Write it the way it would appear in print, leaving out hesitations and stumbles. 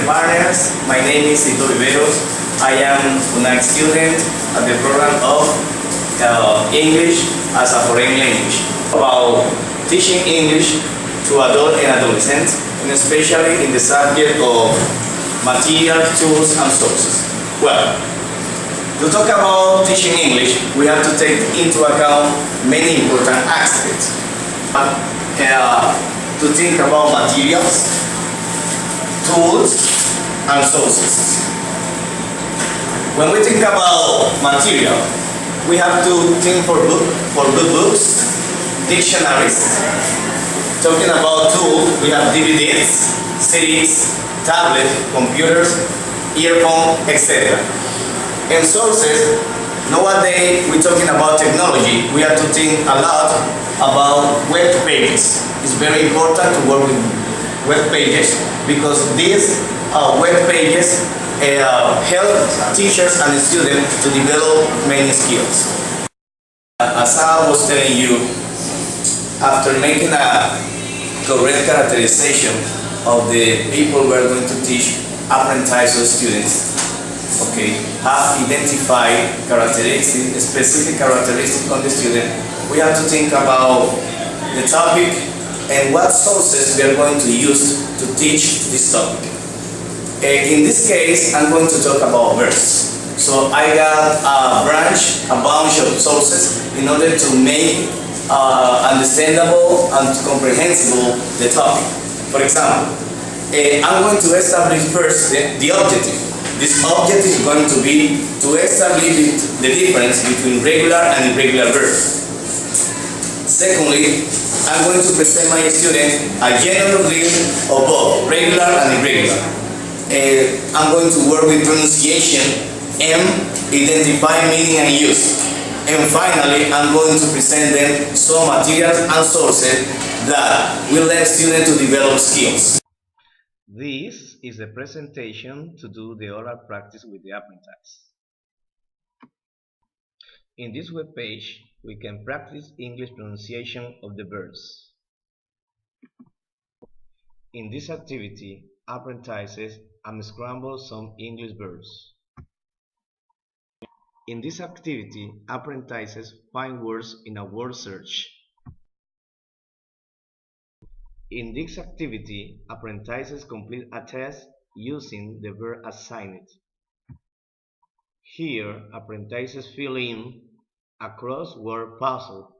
partners. My name is Ito Viveros. I am a student at the program of English as a foreign language. About teaching English to adults and adolescents, and especially in the subject of material, tools, and sources. Well, to talk about teaching English, we have to take into account many important aspects. To think about materials, tools, and sources. When we think about material, we have to think for good books, dictionaries. Talking about tools, we have DVDs, CDs, tablets, computers, earphones, etc. And sources, nowadays we're talking about technology. We have to think a lot about web pages. It's very important to work with web pages because these web pages help teachers and students to develop many skills. As I was telling you, after making a correct characterization of the people we are going to teach apprentice students, okay, have identified characteristics, specific characteristics on the student, we have to think about the topic and what sources we are going to use to teach this topic. In this case, I'm going to talk about verbs. So I got a bunch of sources in order to make understandable and comprehensible the topic. For example, I'm going to establish first the objective. This objective is going to be to establish the difference between regular and irregular verbs. Secondly, I'm going to present my student a general list of both regular and irregular. I'm going to work with pronunciation and identify meaning and use. And finally, I'm going to present them some materials and sources that will let students to develop skills. This is a presentation to do the oral practice with the apprentice. In this web page, we can practice English pronunciation of the verbs. In this activity, apprentices unscramble some English verbs. In this activity, apprentices find words in a word search. In this activity, apprentices complete a test using the verb assigned. Here, apprentices fill in a crossword puzzle.